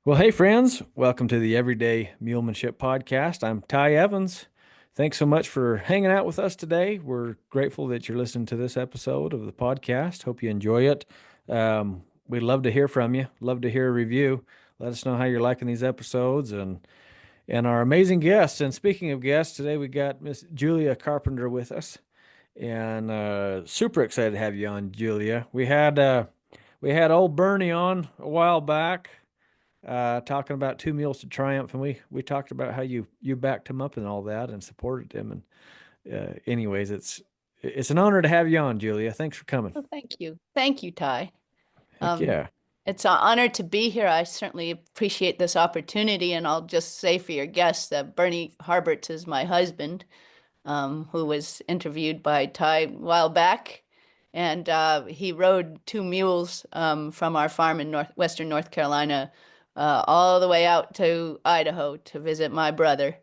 Well, hey, friends, welcome to the Everyday Mulemanship podcast. I'm Ty Evans. Thanks so much for hanging out with us today. We're grateful that you're listening to this episode of the podcast. Hope you enjoy it. We'd love to hear from you, love to hear a review. Let us know how you're liking these episodes and our amazing guests. And speaking of guests, today we got Miss Julia Carpenter with us, and super excited to have you on, Julia. We had old Bernie on a while back talking about Two Mules to Triumph, and we talked about how you backed him up and all that and supported him. And anyways, it's an honor to have you on, Julia. Thanks for coming. Well, thank you. Thank you, Ty. Heck Um, yeah. it's an honor to be here. I certainly appreciate this opportunity, and I'll just say for your guests that Bernie Harberts is my husband, who was interviewed by Ty a while back, and he rode two mules from our farm in western North Carolina all the way out to Idaho to visit my brother.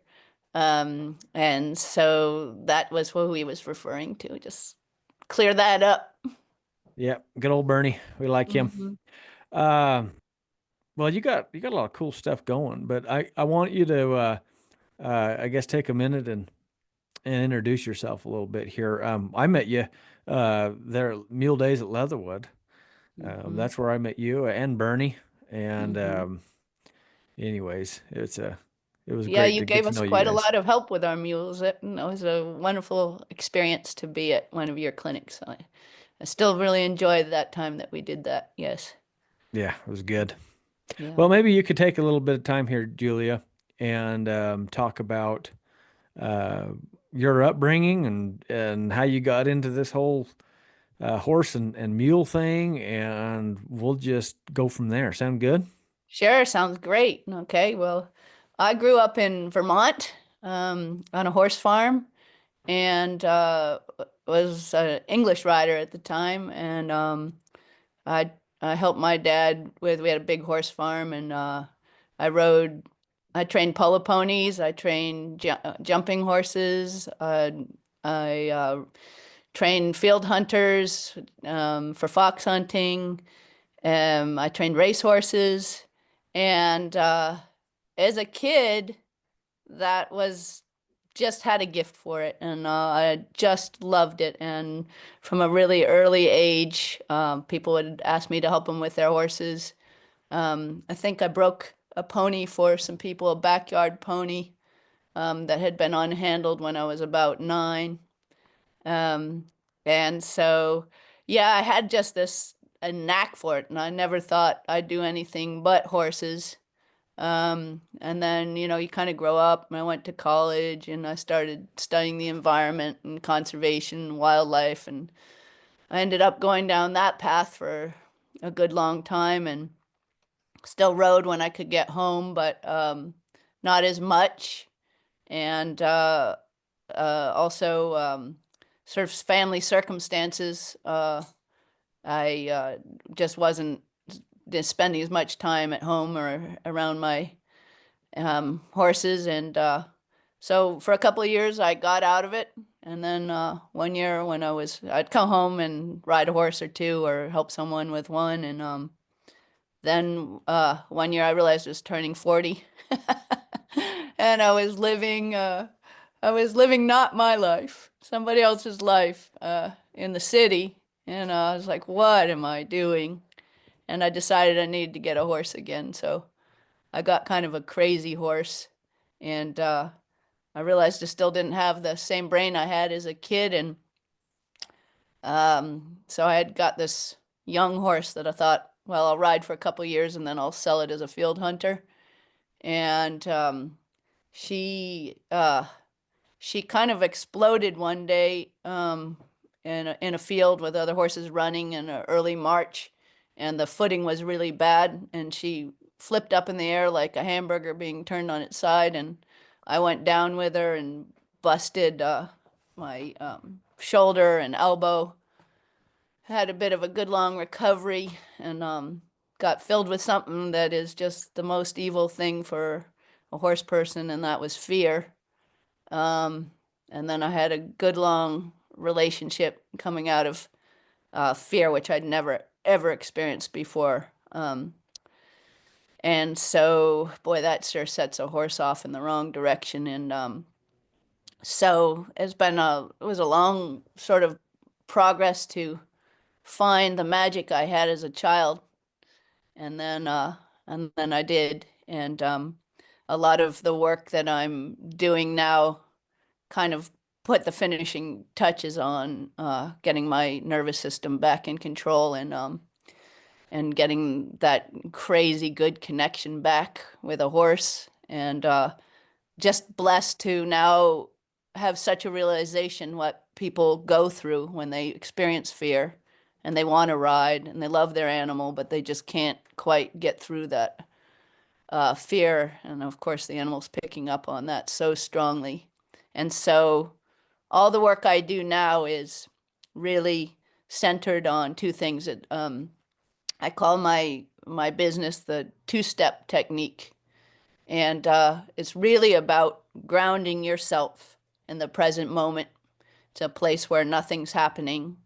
And so that was who he was referring to. Just clear that up. Yeah, good old Bernie. We like him. Mhm. Uh, well, you got a lot of cool stuff going, but I want you to I guess take a minute and introduce yourself a little bit here. I met you there at Mule Days at Leatherwood. Mhm. That's where I met you and Bernie. And Mhm. anyways, it was Yeah, great you to get gave to us know you quite a guys. lot of help with our mules. It was a wonderful experience to be at one of your clinics. I still really enjoy that time that we did that. Yes. Yeah, it was good. Yeah. Well, maybe you could take a little bit of time here, Julia, and talk about uh, your upbringing and how you got into this whole horse and mule thing, and we'll just go from there. Sound good? Sure, sounds great. Okay, well, I grew up in Vermont, on a horse farm, and was an English rider at the time, and I I helped my dad with we had a big horse farm and I rode I trained polo ponies, I trained jumping horses, I trained field hunters for fox hunting. I trained race horses, and as a kid, that was just had a gift for it, and I just loved it. And from a really early age, people would ask me to help them with their horses. I think I broke a pony for some people, a backyard pony that had been unhandled when I was about 9. Um, and so, yeah, I had just this a knack for it, and I never thought I'd do anything but horses. And then, you kind of grow up, and I went to college and I started studying the environment and conservation and wildlife. And I ended up going down that path for a good long time and still rode when I could get home, but not as much. And also, sort of family circumstances, I just wasn't spending as much time at home or around my horses. And so for a couple of years, I got out of it. And then one year when I'd come home and ride a horse or two or help someone with one. And then one year I realized I was turning 40 and I was living not my life, somebody else's life in the city. And I was like, what am I doing? And I decided I needed to get a horse again. So I got kind of a crazy horse, and I realized I still didn't have the same brain I had as a kid, and so I had got this young horse that I thought, well, I'll ride for a couple years and then I'll sell it as a field hunter. And she she kind of exploded one day in a field with other horses running in an early March, and the footing was really bad, and she flipped up in the air like a hamburger being turned on its side, and I went down with her and busted my shoulder and elbow. Had a bit of a good long recovery, and got filled with something that is just the most evil thing for a horse person, and that was fear. Um, and then I had a good long relationship coming out of fear, which I'd never ever experienced before. And so, boy, that sure sets a horse off in the wrong direction. And so it was a long sort of progress to find the magic I had as a child. And then I did. And a lot of the work that I'm doing now kind of put the finishing touches on getting my nervous system back in control and getting that crazy good connection back with a horse. And just blessed to now have such a realization what people go through when they experience fear and they want to ride and they love their animal, but they just can't quite get through that fear. And of course, the animal's picking up on that so strongly. And so all the work I do now is really centered on two things. I call my business the two-step technique. And it's really about grounding yourself in the present moment. It's a place where nothing's happening.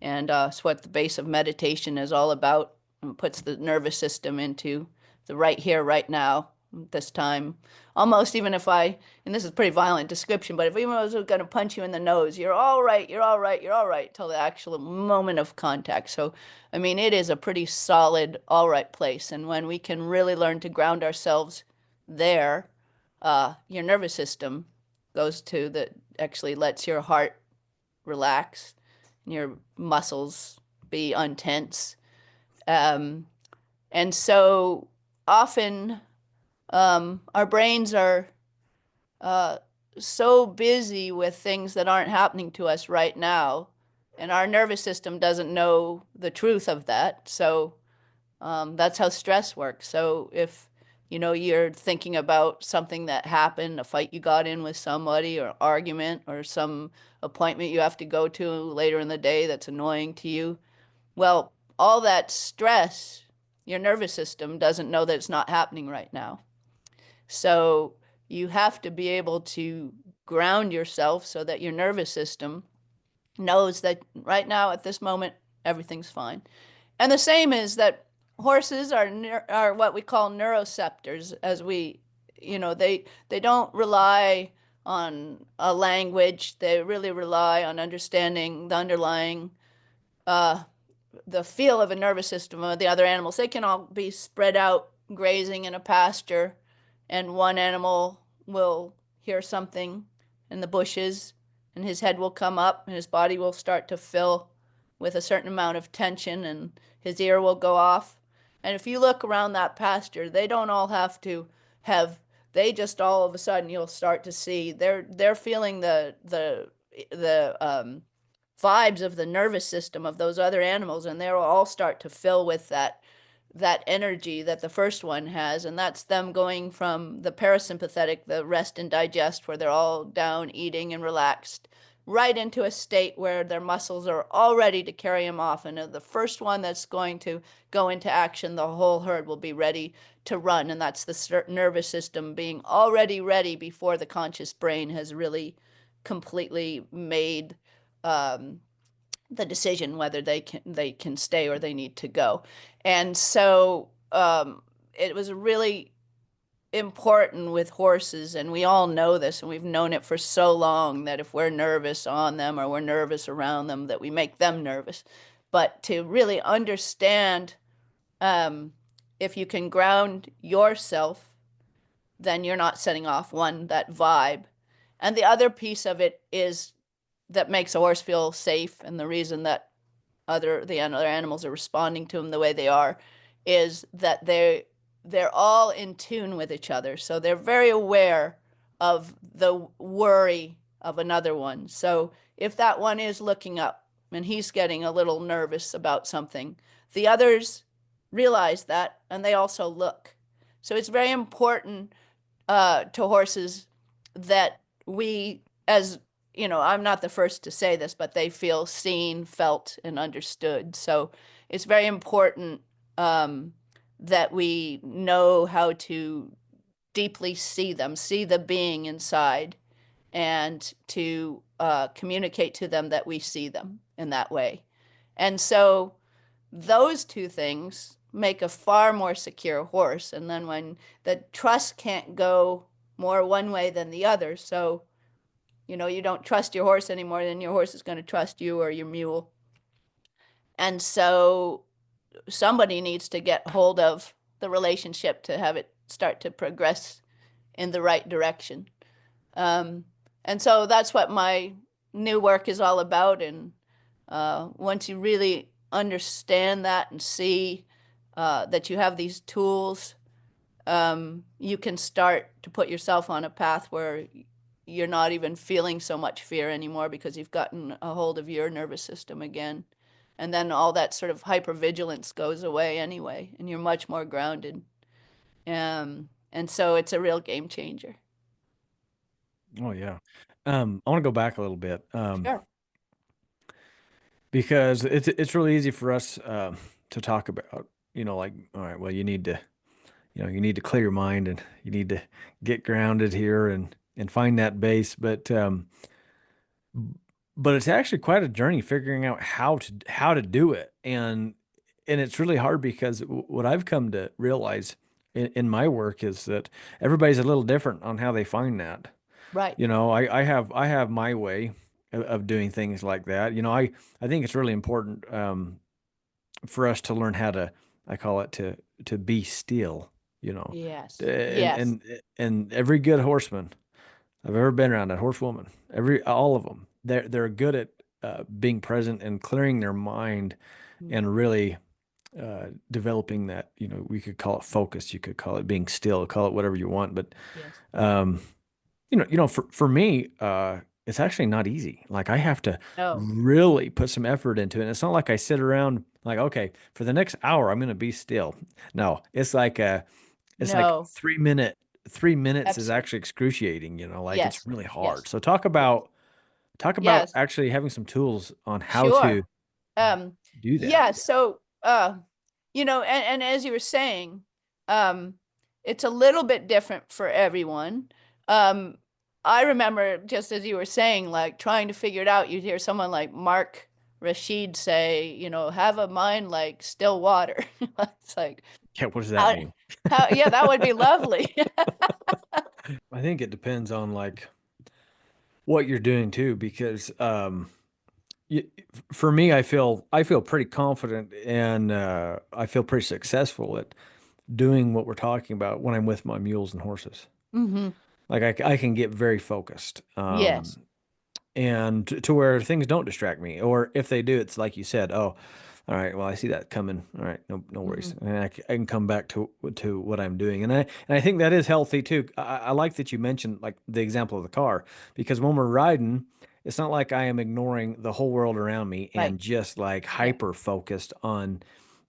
And it's what the base of meditation is all about. And puts the nervous system into the right here, right now, this time. Almost even if and this is a pretty violent description, but if even I was going to punch you in the nose, you're all right, you're all right, you're all right, till the actual moment of contact. So, I mean, it is a pretty solid, all right place. And when we can really learn to ground ourselves there, your nervous system actually lets your heart relax and your muscles be untense. Um, and so often our brains are uh, so busy with things that aren't happening to us right now, and our nervous system doesn't know the truth of that. So that's how stress works. So if you're thinking about something that happened, a fight you got in with somebody, or argument, or some appointment you have to go to later in the day that's annoying to you, well, all that stress, your nervous system doesn't know that it's not happening right now. So you have to be able to ground yourself so that your nervous system knows that right now at this moment everything's fine. And the same is that horses are what we call neuroceptors, as they don't rely on a language. They really rely on understanding the underlying uh, the feel of a nervous system of the other animals. They can all be spread out grazing in a pasture, and one animal will hear something in the bushes, and his head will come up, and his body will start to fill with a certain amount of tension, and his ear will go off. And if you look around that pasture, they don't all have to have. They just all of a sudden you'll start to see they're feeling the vibes of the nervous system of those other animals, and they'll all start to fill with that energy that the first one has, and that's them going from the parasympathetic, the rest and digest, where they're all down eating and relaxed, right into a state where their muscles are all ready to carry them off. And the first one that's going to go into action, the whole herd will be ready to run. And that's the nervous system being already ready before the conscious brain has really completely made the decision whether they can stay or they need to go. And so it was really important with horses, and we all know this, and we've known it for so long, that if we're nervous on them or we're nervous around them, that we make them nervous. But to really understand, um, if you can ground yourself, then you're not setting off that vibe. And the other piece of it is that makes a horse feel safe, and the reason that the other animals are responding to them the way they are is that they're all in tune with each other. So they're very aware of the worry of another one. So if that one is looking up and he's getting a little nervous about something, the others realize that, and they also look. So it's very important to horses that as I'm not the first to say this, but they feel seen, felt, and understood. So it's very important that we know how to deeply see them, see the being inside, and to communicate to them that we see them in that way. And so those two things make a far more secure horse. And then when the trust can't go more one way than the other, so you don't trust your horse anymore, then your horse is going to trust you or your mule. And so somebody needs to get hold of the relationship to have it start to progress in the right direction. Um, and so that's what my new work is all about. And once you really understand that and see that you have these tools, you can start to put yourself on a path where you're not even feeling so much fear anymore because you've gotten a hold of your nervous system again. And then all that sort of hypervigilance goes away anyway, and you're much more grounded. And so it's a real game changer. Oh yeah. I want to go back a little bit, Sure. because it's really easy for us to talk about, like, all right, well, you need to clear your mind and you need to get grounded here and find that base. But it's actually quite a journey figuring out how to do it. And it's really hard because what I've come to realize in my work is that everybody's a little different on how they find that. Right. I have my way of doing things like that. I think it's really important for us to learn how to, I call it, to be still, you know. Yes. And Yes. and every good horseman I've ever been around, that horsewoman, all of them, they're good at being present and clearing their mind Mm. and really developing that. We could call it focus, you could call it being still, call it whatever you want, but Yes. um, for me, it's actually not easy. Like I have to No. really put some effort into it. And it's not like I sit around like, okay, for the next hour, I'm going to be still. No, it's like No. 3 minute, 3 minutes is Absolutely. actually excruciating, like it's Yes. really hard. Yes. So talk Yes. about, talk about Yes. actually having some tools on how to Sure. Um, do that. yeah, so and as you were saying, um, it's a little bit different for everyone. Um, I remember just as you were saying, like trying to figure it out, you'd hear someone like Mark Rashid say, have a mind like still water. It's like, Yeah. What does that how, mean? yeah, that would be lovely. I think it depends on like what you're doing too, because y- for me, I feel pretty confident and I feel pretty successful at doing what we're talking about when I'm with my mules and horses. Hmm. Like I can get very focused, Yes. and to where things don't distract me, or if they do, it's like you said, oh, all right, well, I see that coming. All right, no Hmm. worries, and I can come back to what I'm doing, and I think that is healthy too. I like that you mentioned like the example of the car, because when we're riding, it's not like I am ignoring the whole world around me Right. and just like Yeah. hyper focused on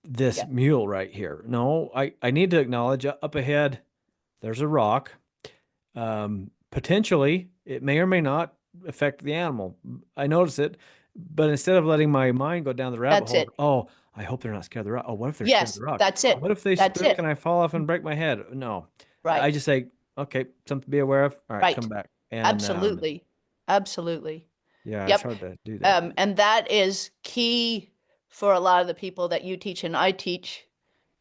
this Yeah. mule right here. No, I need to acknowledge up ahead there's a rock. Potentially, it may or may not affect the animal. I notice it, but instead of letting my mind go down the rabbit That's hole, of, it. oh, I hope they're not scared of the rock. Oh, what if they're scared of the Yes, rock? that's Oh, it. what if they That's spook it. and I fall off and break my head? No, I Right. just say, okay, something to be aware of. All right, come Right. back. And Absolutely. Absolutely. yeah, it's Yep. hard to do that. And that is key for a lot of the people that you teach and I teach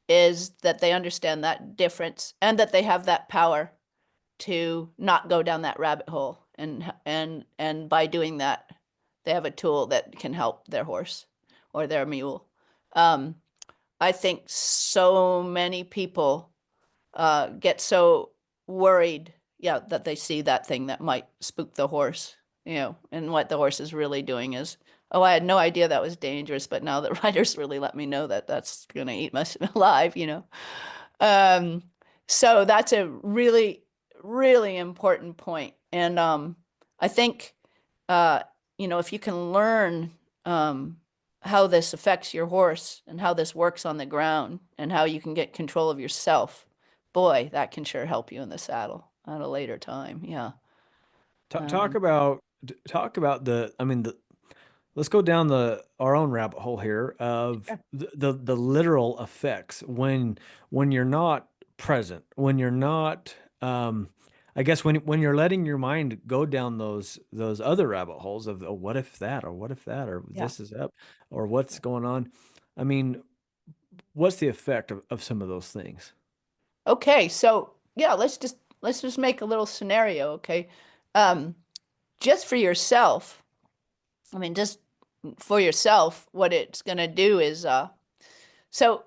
is that they understand that difference and that they have that power to not go down that rabbit hole. And by doing that, they have a tool that can help their horse or their mule. Um, I think so many people get so worried, yeah, that they see that thing that might spook the horse, and what the horse is really doing is, oh, I had no idea that was dangerous, but now the riders really let me know that that's going to eat us alive. Um, so that's a really, really important point. And I think, uh, if you can learn um, how this affects your horse and how this works on the ground and how you can get control of yourself, boy, that can sure help you in the saddle at a later time. Yeah. Talk Um, about the. I mean, let's go down the our own rabbit hole here of Sure. the literal effects when you're not present, when you're not I guess when you're letting your mind go down those other rabbit holes of, oh, what if that, or what if that, or Yeah. this is up, or what's going on. I mean, what's the effect of some of those things? Okay, so yeah, let's just make a little scenario, okay? Um, just for yourself, I mean, just for yourself, what it's gonna do is so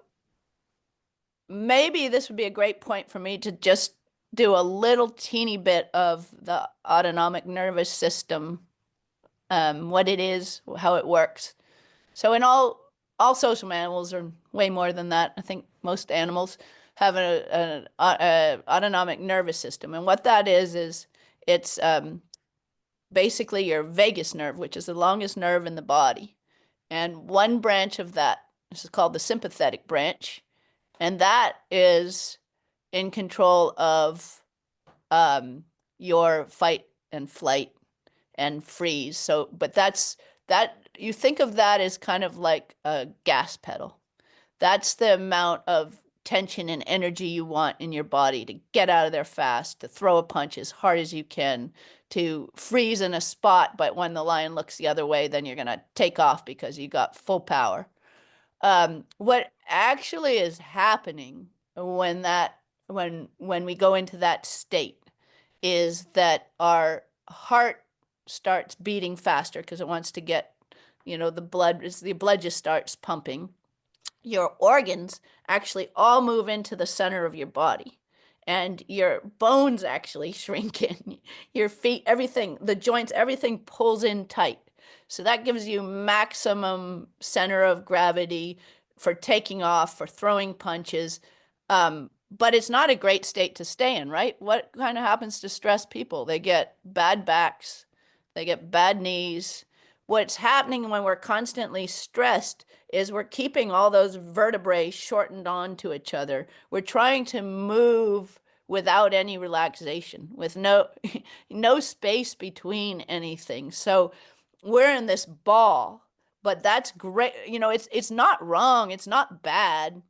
maybe this would be a great point for me to just do a little teeny bit of the autonomic nervous system, what it is, how it works. So in all social animals, or way more than that, I think most animals have a autonomic nervous system, and what that is it's basically your vagus nerve, which is the longest nerve in the body, and one branch of that, this is called the sympathetic branch, and that is in control of um, your fight and flight and freeze. So, but that you think of that as kind of like a gas pedal. That's the amount of tension and energy you want in your body to get out of there fast, to throw a punch as hard as you can, to freeze in a spot, but when the lion looks the other way, then you're going to take off because you got full power. What actually is happening when when we go into that state is that our heart starts beating faster because it wants to get, the blood just starts pumping. Your organs actually all move into the center of your body, and your bones actually shrink in. Your feet, everything, the joints, everything pulls in tight. So that gives you maximum center of gravity for taking off, for throwing punches. But it's not a great state to stay in, right? What kind of happens to stressed people? They get bad backs, they get bad knees. What's happening when we're constantly stressed is we're keeping all those vertebrae shortened onto each other. We're trying to move without any relaxation, with no space between anything. So we're in this ball, but that's great. It's not wrong, it's not bad.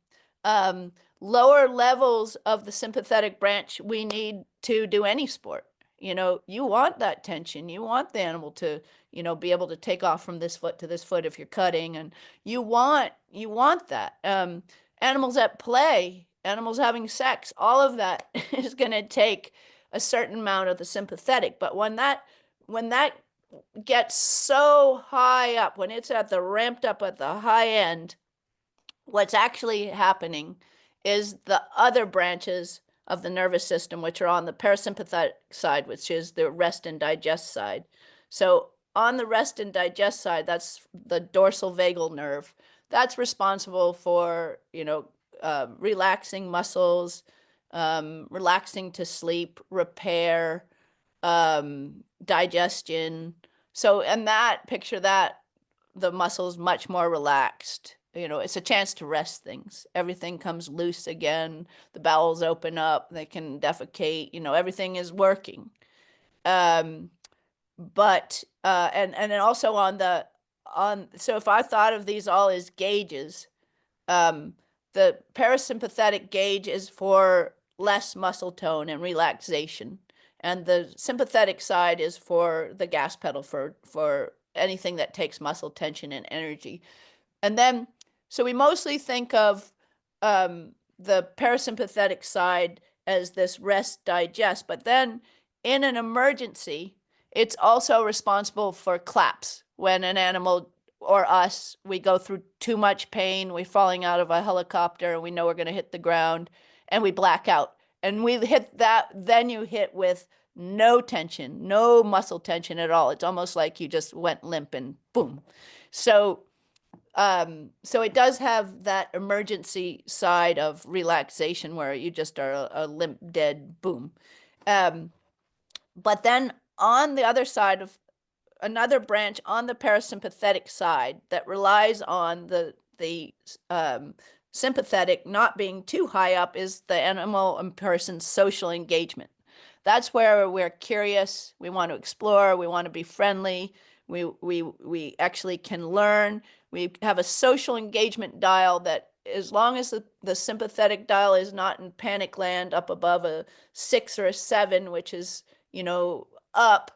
Um, Lower levels of the sympathetic branch we need to do any sport. You want that tension. You want the animal to, be able to take off from this foot to this foot if you're cutting, and you want that. Animals at play, animals having sex, all of that is going to take a certain amount of the sympathetic. But when that gets so high up, when it's at the ramped up at the high end, what's actually happening is the other branches of the nervous system, which are on the parasympathetic side, which is the rest and digest side. So on the rest and digest side, that's the dorsal vagal nerve. That's responsible for, relaxing muscles, relaxing to sleep, repair, digestion. So, and picture that, the muscles much more relaxed. It's a chance to rest things. Everything comes loose again. The bowels open up. They can defecate. Everything is working. Um, but and then also so if I thought of these all as gauges, um, the parasympathetic gauge is for less muscle tone and relaxation, and the sympathetic side is for the gas pedal, for anything that takes muscle tension and energy. And then, so we mostly think of the parasympathetic side as this rest digest, but then in an emergency, it's also responsible for claps. When an animal or us, we go through too much pain, we're falling out of a helicopter, and we know we're going to hit the ground, and we black out. And we hit that, then you hit with no tension, no muscle tension at all. It's almost like you just went limp and boom. So it does have that emergency side of relaxation where you just are a limp, dead, boom. But then on the other side of another branch on the parasympathetic side that relies on the sympathetic not being too high up is the animal and person's social engagement. That's where we're curious, we want to explore, we want to be friendly, we actually can learn. We have a social engagement dial that, as long as the sympathetic dial is not in panic land up above a 6 or a 7, which is, up.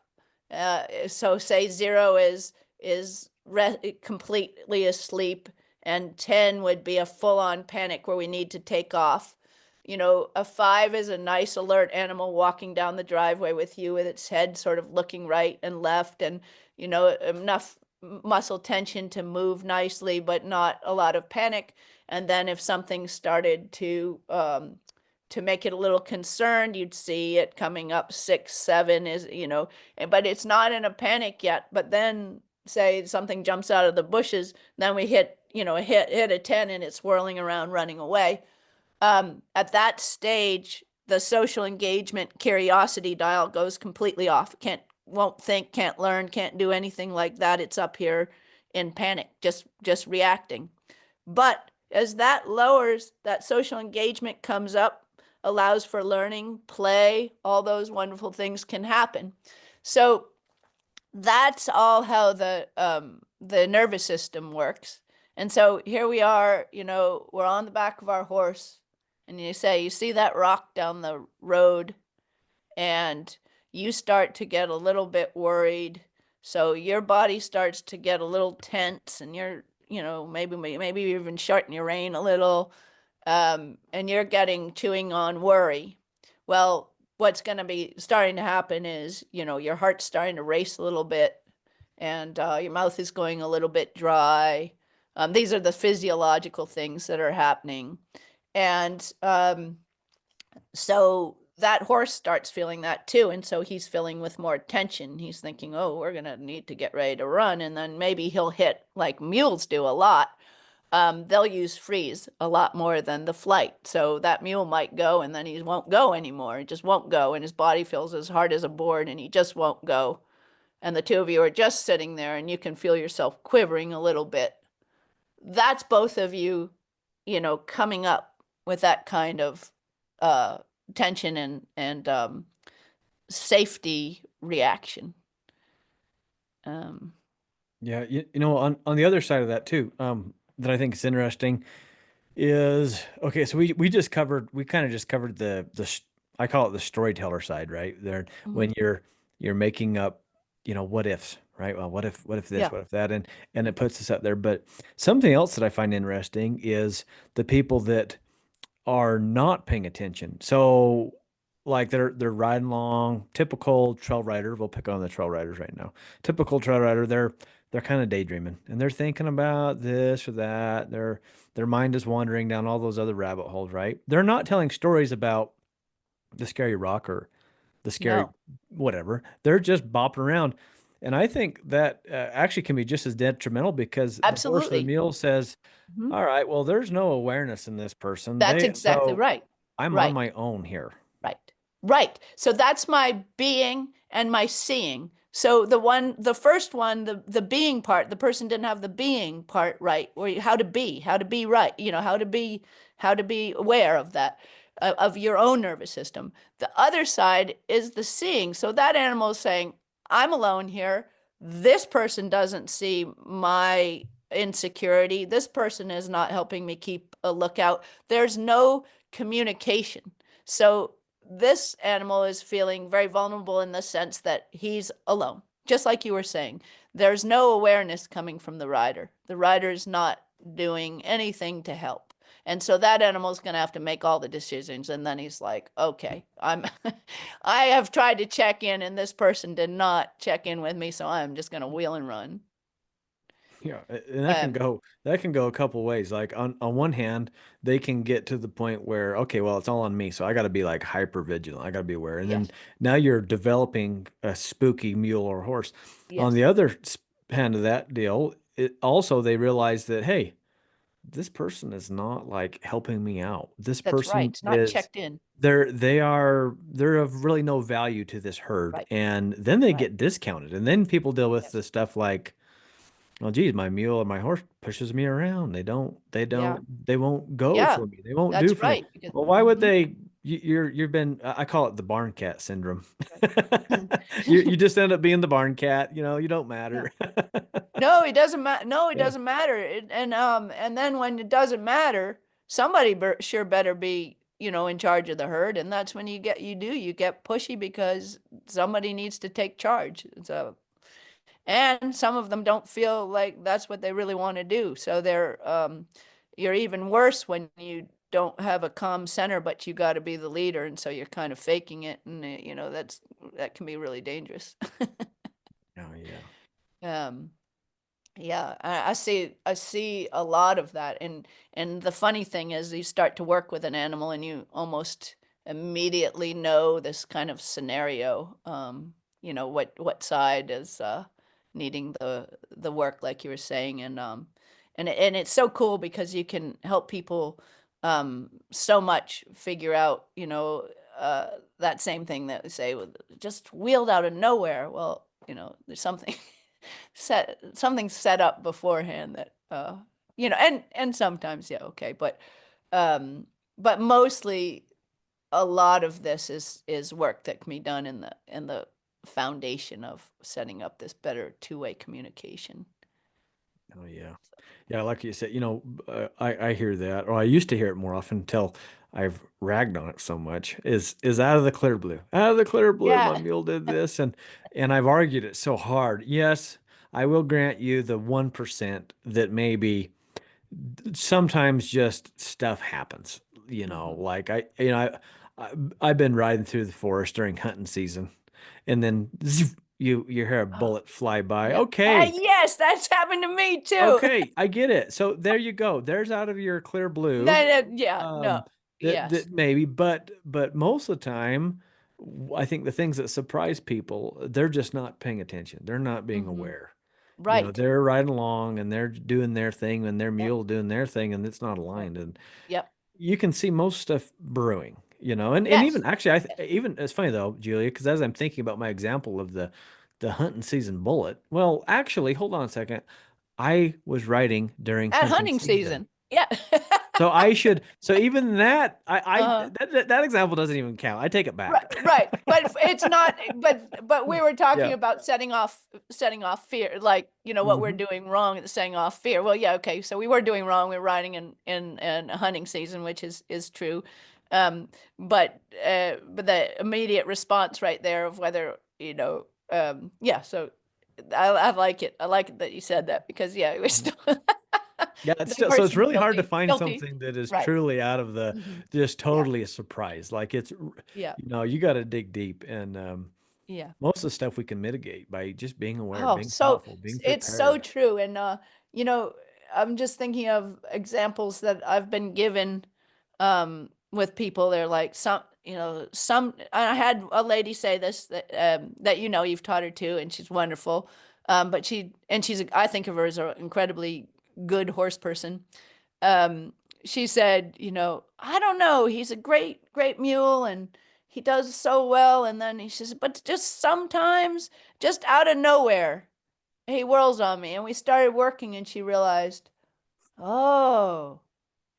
So say 0 is completely asleep, and 10 would be a full-on panic where we need to take off. A 5 is a nice alert animal walking down the driveway with you with its head sort of looking right and left, and enough muscle tension to move nicely, but not a lot of panic. And then if something started to make it a little concerned, you'd see it coming up. 6, 7 is, but it's not in a panic yet. But then say something jumps out of the bushes, then we hit a 10 and it's whirling around running away. At that stage, the social engagement curiosity dial goes completely off. Won't think, can't learn, can't do anything like that. It's up here in panic, just reacting. But as that lowers, that social engagement comes up, allows for learning, play, all those wonderful things can happen. So that's all how the nervous system works. And so here we are, we're on the back of our horse, and you see that rock down the road, and you start to get a little bit worried. So your body starts to get a little tense, and you're, maybe even shorten your rein a little, and you're chewing on worry. Well, what's going to be starting to happen is, your heart's starting to race a little bit, and your mouth is going a little bit dry. These are the physiological things that are happening. And so that horse starts feeling that too. And so he's filling with more tension. He's thinking, oh, we're going to need to get ready to run. And then maybe he'll hit, like mules do a lot. They'll use freeze a lot more than the flight. So that mule might go and then he won't go anymore. He just won't go. And his body feels as hard as a board and he just won't go. And the two of you are just sitting there and you can feel yourself quivering a little bit. That's both of you, coming up with that kind of tension and safety reaction. Yeah, on the other side of that too, that I think is interesting is okay. So we kind of just covered I call it the storyteller side, right? There, when you're making up, what ifs, right? Well, what if this, Yeah. what if that, and it puts us up there. But something else that I find interesting is the people that are not paying attention. So like they're riding along, typical trail rider, we'll pick on the trail riders right now. Typical trail rider, they're kind of daydreaming and they're thinking about this or that. Their mind is wandering down all those other rabbit holes, right? They're not telling stories about the scary rock or the scary No, whatever. They're just bopping around. And I think that actually can be just as detrimental because the horse or the absolutely. mule says, Mhm. all right, well, there's no awareness in this person. That's exactly So right. I'm on Right. my own here. Right. Right. So that's my being and my seeing. So the first one, the being part, the person didn't have the being part right, or how to be right, how to be aware of that, of your own nervous system. The other side is the seeing. So that animal is saying, I'm alone here. This person doesn't see my insecurity. This person is not helping me keep a lookout. There's no communication. So this animal is feeling very vulnerable in the sense that he's alone. Just like you were saying, there's no awareness coming from the rider. The rider's not doing anything to help. And so that animal's going to have to make all the decisions. And then he's like, okay, I have tried to check in and this person did not check in with me. So I'm just going to wheel and run. Yeah, and Um, that can go a couple ways. Like on one hand, they can get to the point where okay, well, it's all on me, so I got to be like hyper vigilant. I got to be aware. And then yes, now you're developing a spooky mule or horse. On the yes, other hand of that deal, it also they realize that hey, this person is not like helping me out. This that's right. person It's not is checked in. they're of really no value to this herd, Right, and then they right. get discounted. And then people deal with the Yes. stuff like well, geez, my mule or my horse pushes me around. Yeah. They won't go Yeah. for me. They won't do That's for me. right. Because, Well, why would they? You've been, I call it the barn cat syndrome. You just end up being the barn cat. You don't yeah. matter. No, it doesn't matter. No, it Yeah. doesn't matter. And then when it doesn't matter, somebody sure better be, in charge of the herd. And that's when you get pushy because somebody needs to take charge. So, And some of them don't feel like that's what they really want to do. So you're even worse when you don't have a calm center, but you got to be the leader, and so you're kind of faking it, and that can be really dangerous. Oh yeah. Um, yeah, I see a lot of that, and the funny thing is, you start to work with an animal, and you almost immediately know this kind of scenario. What side is needing the work, like you were saying, and it's so cool because you can help people so much figure out, that same thing that we say, "Well, just wheeled out of nowhere." Well, there's something set up beforehand that and sometimes, yeah, okay, um but mostly a lot of this is work that can be done in the foundation of setting up this better two-way communication. Oh yeah. Yeah, like you said, I hear that, or I used to hear it more often until I've ragged on it so much. Is out of the clear blue. Out of the clear blue, my Yeah. mule did this, and I've argued it so hard. Yes, I will grant you the 1% that maybe sometimes just stuff happens. Hmm. Like I I've been riding through the forest during hunting season, and then zoom, you hear a Oh, bullet fly by. yeah. Okay, Yes, that's happened to me too. okay, I get it. So there you go. There's out of your clear blue. Yeah, no. Um, that Yes. maybe, but most of the time, I think the things that surprise people, they're just not paying attention. They're not being Hmm. aware. Right. They're riding along and they're doing their thing and their Yep. mule doing their thing and it's not Right. aligned. And Yep. you can see most stuff brewing, and even Yes. actually, Yes. even it's funny though, Julia, because as I'm thinking about my example of the hunting season bullet, well, actually, hold on a second. I was riding during At hunting hunting season. season. Yeah. So even that, Uh-huh. that example doesn't even count. I take it Right, back. right. But it's not, but we were talking Yeah. about setting off fear, like, what we're Hmm. doing wrong and setting off fear. Well, yeah, okay. So we were doing wrong. We are riding in a hunting season, which is true. Um, but the immediate response right there of whether, yeah, so I like it. I like it that you said that because yeah, it was still Yeah, it's the still so it's person's really hard to find guilty. something that is Right. truly out of the Hmm. just Yeah. totally a surprise. Like Yeah. you got to dig deep, and Yeah. most of the stuff we can mitigate by just being aware, Oh, being so thoughtful, being it's so prepared. true. And you know, I'm just thinking of examples that I've been given with people. They're like some I had a lady say this that you've taught her to, and she's wonderful. But I think of her as an incredibly good horse person. Um, she said, I don't know, he's a great, great mule and he does so well. And then he says, but just sometimes, just out of nowhere, he whirls on me. And we started working, and she realized, oh,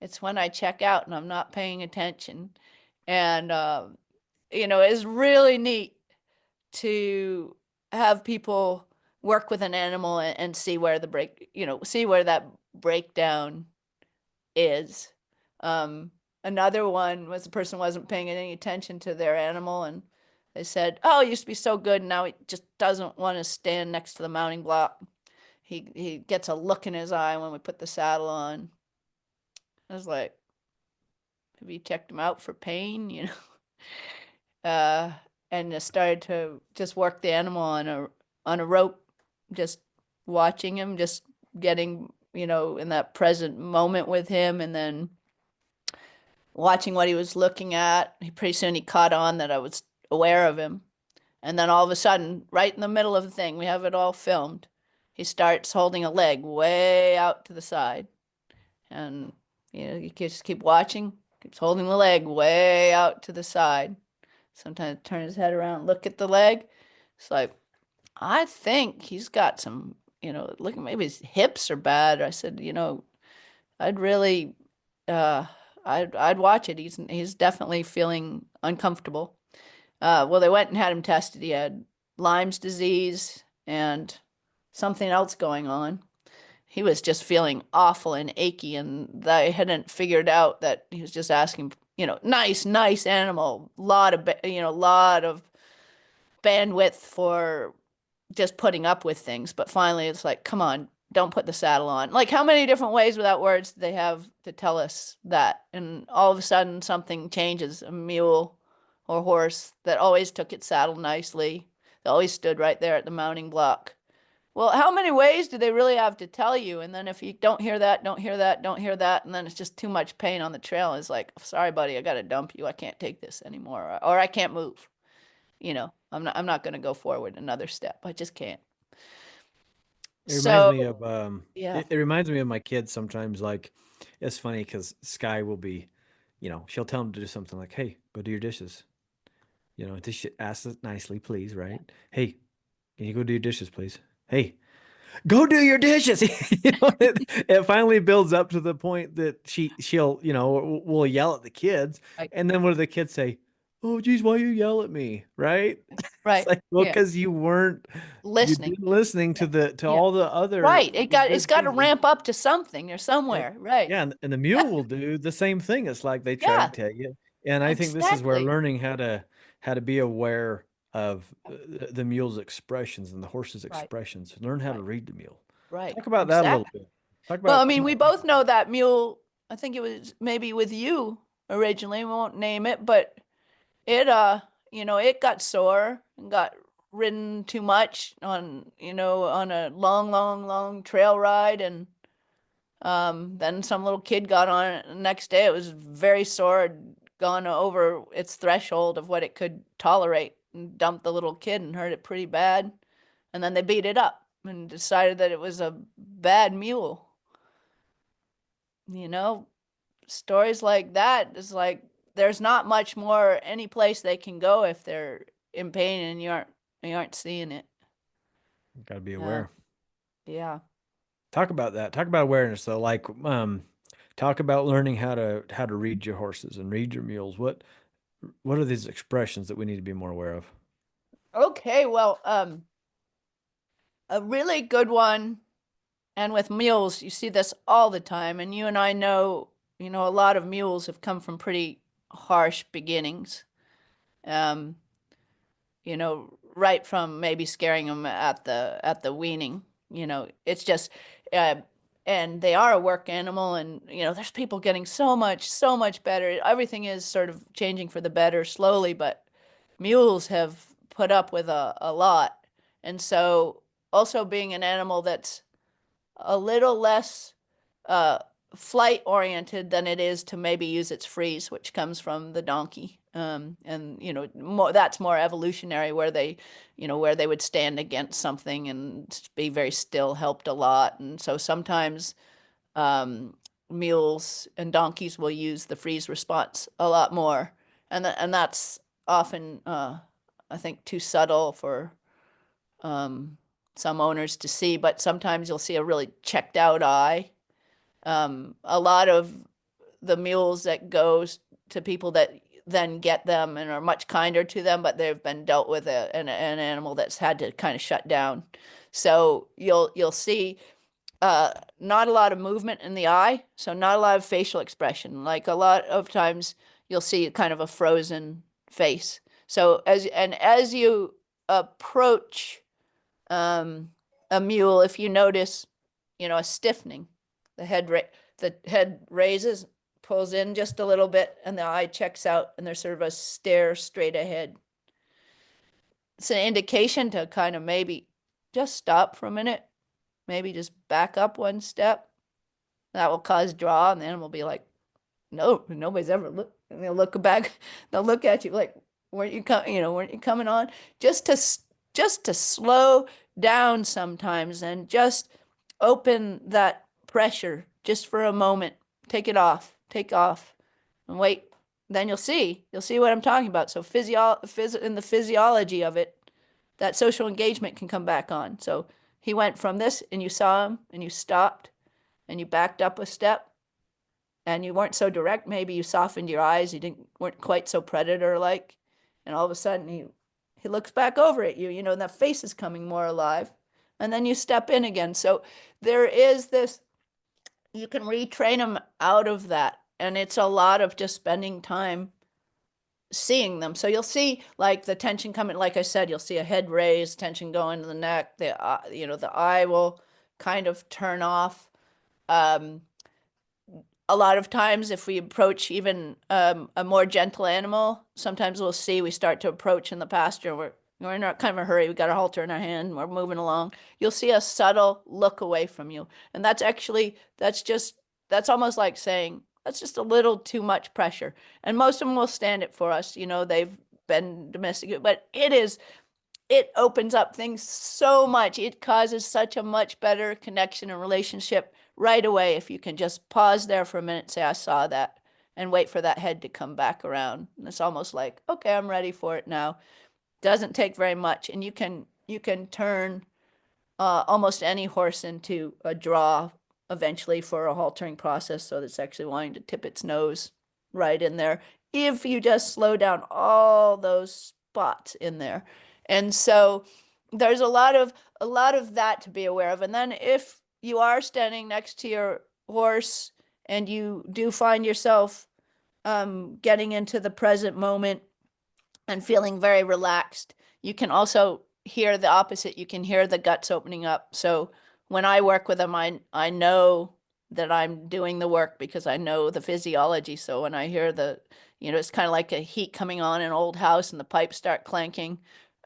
it's when I check out and I'm not paying attention. And, it's really neat to have people work with an animal and see where see where that breakdown is. Um, Another one was the person wasn't paying any attention to their animal, and they said, "Oh, it used to be so good, and now he just doesn't want to stand next to the mounting block. He gets a look in his eye when we put the saddle on." I was like, "Have you checked him out for pain?" Uh, and I started to just work the animal on a rope, just watching him, just getting in that present moment with him, and then watching what he was looking at. Pretty soon he caught on that I was aware of him. And then all of a sudden, right in the middle of the thing, we have it all filmed. He starts holding a leg way out to the side. And, you just keep watching, keeps holding the leg way out to the side. Sometimes turn his head around, look at the leg. It's like, I think he's got some, look, maybe his hips are bad. I said, I'd really, uh, I'd watch it. He's definitely feeling uncomfortable. Well, they went and had him tested. He had Lyme's disease and something else going on. He was just feeling awful and achy, and they hadn't figured out that he was just asking, nice, nice animal, lot of bandwidth for just putting up with things. But finally, it's like, come on, don't put the saddle on. Like, how many different ways without words do they have to tell us that? And all of a sudden, something changes. A mule or horse that always took its saddle nicely, that always stood right there at the mounting block. Well, how many ways do they really have to tell you? And then if you don't hear that, don't hear that, don't hear that, and then it's just too much pain on the trail. It's like, sorry, buddy, I got to dump you. I can't take this anymore, or I can't move. I'm not going to go forward another step. I just can't. It reminds So, me of yeah, it reminds me of my kids sometimes. Like, it's funny because Sky will be, she'll tell him to do something like, "Hey, go do your dishes." Just ask it nicely, please, right? Hey, can you go do your dishes, please? Hey, go do your dishes. It finally builds up to the point that she'll, will yell at the kids, right, and then what do the kids say? Oh, geez, why you yell at me, right? It's right, like, well, yeah, because you listening, didn't listening yeah, to yeah, all the other right. It got it's good got to things. ramp up to something or And somewhere, right? yeah, and the mule will do the same thing. It's like they try to Yeah, tell you. And I think this is where exactly. learning how to be aware of the mule's expressions and the horse's Right, expressions. Learn how to right, read the mule. right. Talk about that a little Exactly. bit. Talk Well, I about mean, we both know that mule. I think it was maybe with you originally. We won't name it, but it it got sore and got ridden too much on a long, long, long trail ride, and then some little kid got on it the next day. It was very sore, had gone over its threshold of what it could tolerate, and dumped the little kid and hurt it pretty bad. And then they beat it up and decided that it was a bad mule. You know, stories like that is like there's not much more any place they can go if they're in pain and you aren't seeing it. got to be Yeah, aware. yeah. Talk about that. Talk about awareness though. Like talk about learning how to read your horses and read your mules. What are these expressions that we need to be more aware of? Okay, well, a really good one, and with mules, you see this all the time, and you and I know, a lot of mules have come from pretty harsh beginnings. Um, right from maybe scaring them at the weaning. It's just, uh, and they are a work animal, and there's people getting so much better. Everything is sort of changing for the better slowly, but mules have put up with a lot, and so also being an animal that's a little less uh, flight oriented than it is to maybe use its freeze, which comes from the donkey. And that's more evolutionary, where they would stand against something and be very still helped a lot. And so sometimes um, mules and donkeys will use the freeze response a lot more, and that's often I think too subtle for um, some owners to see. But sometimes you'll see a really checked out eye. A lot of the mules that goes to people that then get them and are much kinder to them, but they've been dealt with an animal that's had to kind of shut down. So you'll see not a lot of movement in the eye, so not a lot of facial expression. Like a lot of times you'll see kind of a frozen face. So as you approach um, a mule, if you notice, a stiffening, the head ra the head raises, pulls in just a little bit, and the eye checks out, and there's sort of a stare straight ahead. It's an indication to kind of maybe just stop for a minute, maybe just back up one step. That will cause draw, and the animal will be like, no, nobody's ever looked. And they'll look back, they'll look at you like, weren't you coming on? Just to just to slow down sometimes and just open that pressure just for a moment. Take off, and wait. Then you'll see what I'm talking about. So in the physiology of it, that social engagement can come back on. So he went from this, and you saw him, and you stopped, and you backed up a step, and you weren't so direct. Maybe you softened your eyes. You weren't quite so predator like, and all of a sudden he looks back over at you. And that face is coming more alive, and then you step in again. So there is this. You can retrain them out of that, and it's a lot of just spending time seeing them. So you'll see like the tension coming, like I said, you'll see a head raise, tension go into the neck, the eye will kind of turn off. Um, a lot of times if we approach even a more gentle animal, sometimes we'll see we start to approach in the pasture. We're in kind of a hurry. We got a halter in our hand. We're moving along. You'll see a subtle look away from you. And that's almost like saying, that's just a little too much pressure. And most of them will stand it for us. They've been domesticated, but it opens up things so much. It causes such a much better connection and relationship right away if you can just pause there for a minute, say, I saw that, and wait for that head to come back around. And it's almost like, okay, I'm ready for it now. Doesn't take very much, and you can turn almost any horse into a draw eventually for a haltering process, so that's actually wanting to tip its nose right in there if you just slow down all those spots in there. And so there's a lot of that to be aware of. And then if you are standing next to your horse and you do find yourself getting into the present moment and feeling very relaxed, you can also hear the opposite. You can hear the guts opening up. So when I work with them, I know that I'm doing the work because I know the physiology. So when I hear it's kind of like a heat coming on in an old house and the pipes start clanking.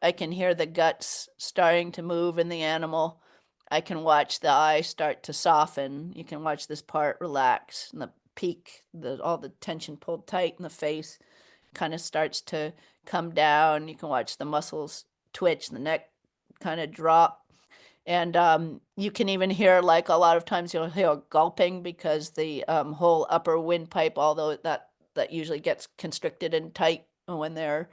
I can hear the guts starting to move in the animal. I can watch the eye start to soften. You can watch this part relax and the peak, all the tension pulled tight in the face kind of starts to come down. You can watch the muscles twitch, the neck kind of drop. And you can even hear, like, a lot of times you'll hear gulping because the whole upper windpipe, although that usually gets constricted and tight when they're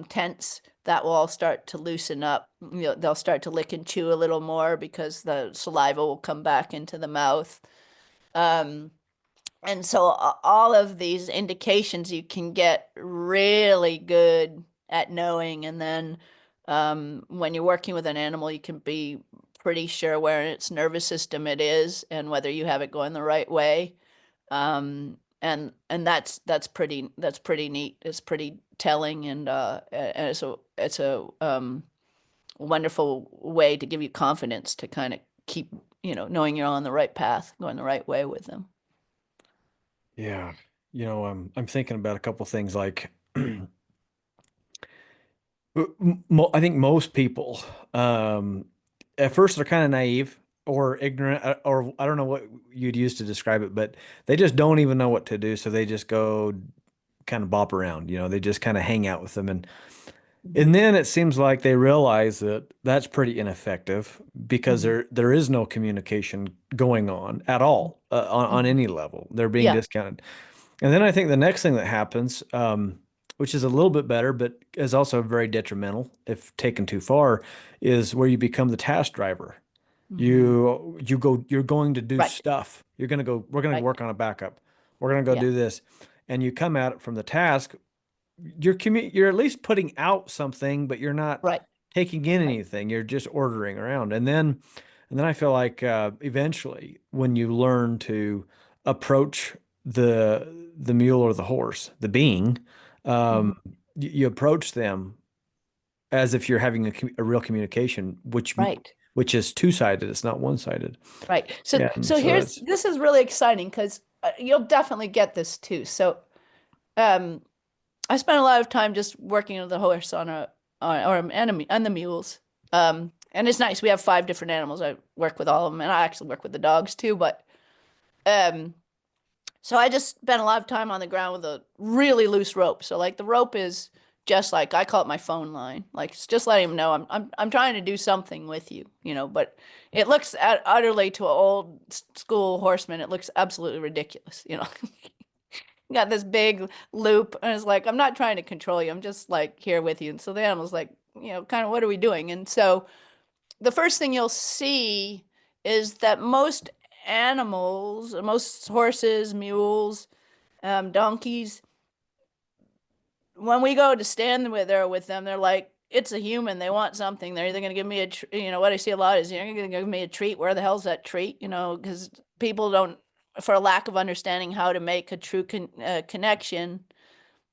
tense, that will all start to loosen up. They'll start to lick and chew a little more because the saliva will come back into the mouth. Um, and so all of these indications you can get really good at knowing. And then when you're working with an animal, you can be pretty sure where in its nervous system it is and whether you have it going the right way. And that's pretty neat. It's pretty telling, and it's a wonderful way to give you confidence to kind of keep, knowing you're on the right path, going the right way with them. Yeah. I'm thinking about a couple things like I think most people, at first they're kind of naive or ignorant, or I don't know what you'd use to describe it, but they just don't even know what to do. So they just go kind of bop around, they just kind of hang out with them. And Mhm. then it seems like they realize that that's pretty ineffective because Mhm. there is no communication going on at all on Mhm. any level. They're being Yeah. discounted. And then I think the next thing that happens, which is a little bit better, but is also very detrimental if taken too far, is where you become the task driver. Mhm. You're going to do Right. stuff. We're gonna Right. work on a backup. We're gonna go Yeah. do this. And you come at it from the task, you're at least putting out something, but you're not Right. taking in Right. anything. You're just ordering around. And then I feel like eventually when you learn to approach the mule or the horse, the being, um, Mhm. you approach them as if you're having a real communication, Right. which is two-sided. It's not one-sided. Right. So And so so here's that's this is really exciting because you'll definitely get this too. So um I spent a lot of time just working with the horse on a on or enemy and the mules. And it's nice. We have 5 different animals. I work with all of them, and I actually work with the dogs too. But um, so I just spent a lot of time on the ground with a really loose rope. So like the rope is just like I call it my phone line. Like it's just letting them know I'm trying to do something with you, But it looks utterly to an old school horseman. It looks absolutely ridiculous. Got this big loop, and it's like I'm not trying to control you. I'm just like here with you. And so the animal's like, kind of what are we doing? And so the first thing you'll see is that most animals, most horses, mules, donkeys, when we go to stand with them, they're like, it's a human. They want something. They're either going to give me what I see a lot is you're going to give me a treat. Where the hell's that treat? Because people don't, for a lack of understanding how to make a true connection,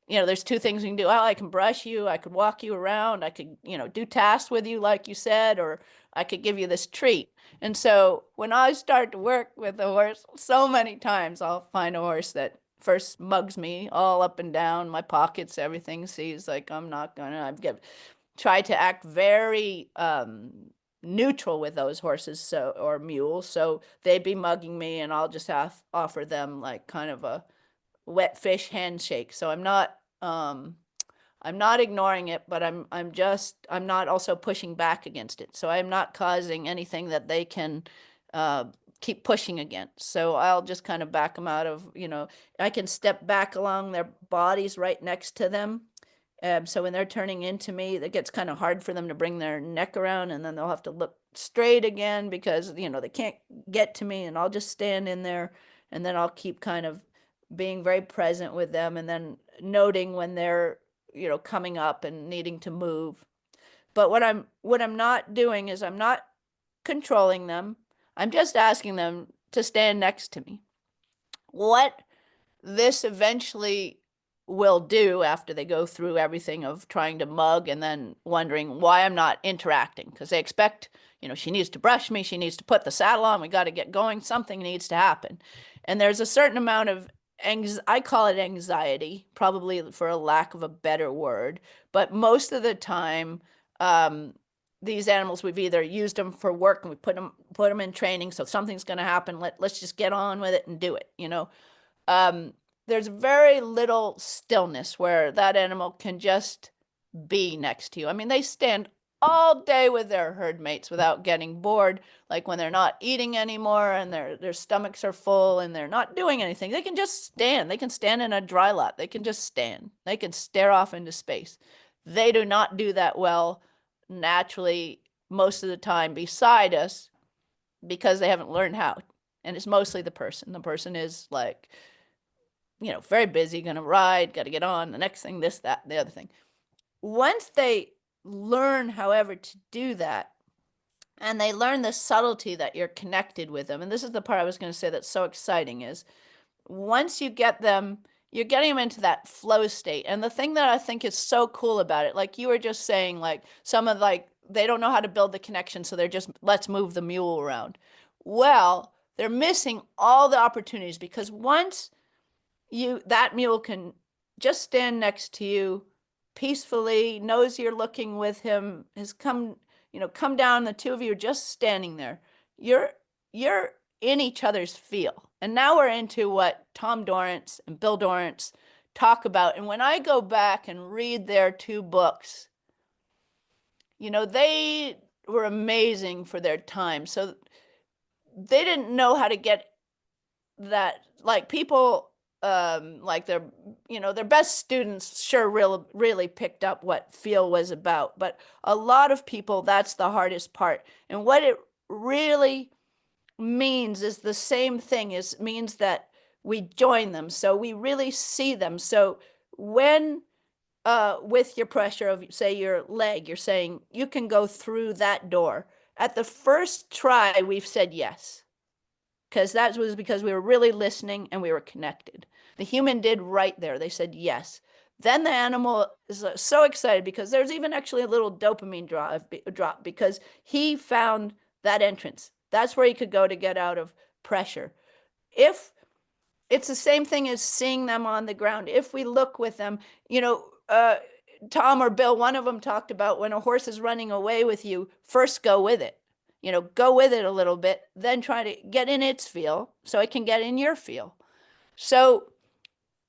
there's two things you can do. Oh, I can brush you, I could walk you around, I could, do tasks with you, like you said, or I could give you this treat. And so when I start to work with a horse, so many times I'll find a horse that first mugs me all up and down, my pockets, everything, sees like I'm not gonna, try to act very neutral with those horses, so, or mules. So they'd be mugging me and I'll just offer them like kind of a wet fish handshake. So I'm not ignoring it, but I'm not also pushing back against it. So I'm not causing anything that they can uh, keep pushing against. So I'll just kind of back them out of, I can step back along their bodies right next to them. So when they're turning into me, it gets kind of hard for them to bring their neck around, and then they'll have to look straight again because, they can't get to me, and I'll just stand in there, and then I'll keep kind of being very present with them, and then noting when they're, coming up and needing to move. But what I'm not doing is I'm not controlling them. I'm just asking them to stand next to me. What this eventually will do after they go through everything of trying to mug and then wondering why I'm not interacting, because they expect, she needs to brush me, she needs to put the saddle on, we got to get going, something needs to happen. And there's a certain amount of I call it anxiety, probably for a lack of a better word, but most of the time, these animals, we've either used them for work and we put them in training, so something's going to happen. Let's just get on with it and do it. Um, there's very little stillness where that animal can just be next to you. I mean, they stand all day with their herd mates without getting bored. Like when they're not eating anymore and their stomachs are full and they're not doing anything, they can just stand. They can stand in a dry lot. They can just stand. They can stare off into space. They do not do that well naturally most of the time beside us because they haven't learned how. And it's mostly the person. The person is like, very busy, gonna ride, got to get on, the next thing, this, that, the other thing. Once they learn, however, to do that, and they learn the subtlety that you're connected with them, and this is the part I was going to say that's so exciting, is once you get them, you're getting them into that flow state. And the thing that I think is so cool about it, like you were just saying, like some of like, they don't know how to build the connection, so they're just, let's move the mule around. Well, they're missing all the opportunities because once that mule can just stand next to you peacefully, knows you're looking with him, has come down, the two of you are just standing there. You're in each other's feel. And now we're into what Tom Dorrance and Bill Dorrance talk about. And when I go back and read their two books, they were amazing for their time. So they didn't know how to get that, like people like their best students sure really picked up what feel was about, but a lot of people, that's the hardest part. And what it really means is the same thing, is means that we join them, so we really see them. So when with your pressure of, say, your leg, you're saying you can go through that door, at the first try we've said yes, because that was because we were really listening and we were connected. The human did right there. They said yes. Then the animal is so excited because there's even actually a little dopamine drop because he found that entrance. That's where he could go to get out of pressure. If it's the same thing as seeing them on the ground, if we look with them, Tom or Bill, one of them talked about when a horse is running away with you, first go with it. Go with it a little bit, then try to get in its feel so it can get in your feel. So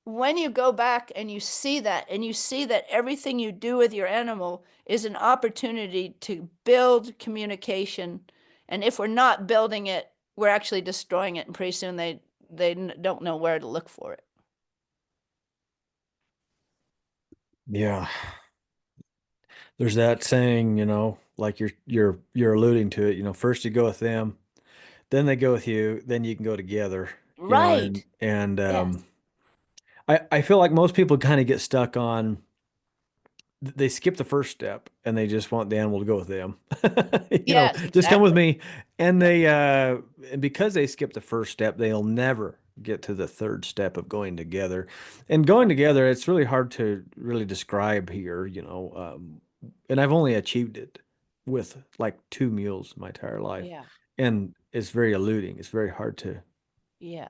when you go back and you see that, and you see that everything you do with your animal is an opportunity to build communication, and if we're not building it, we're actually destroying it, and pretty soon they don't know where to look for it. Yeah. There's that saying, like you're alluding to it, first you go with them, then they go with you, then you can go together, and Right. Yes. I feel like most people kind of get stuck on they skip the first step and they just want the animal to go with them. Yes, Just come with exactly. me. And Yeah. they and because they skip the first step, they'll never get to the third step of going together. And going together, it's really hard to really describe here, and I've only achieved it with like two mules my entire life. Yeah. And it's very eluding. It's very hard to, Yeah.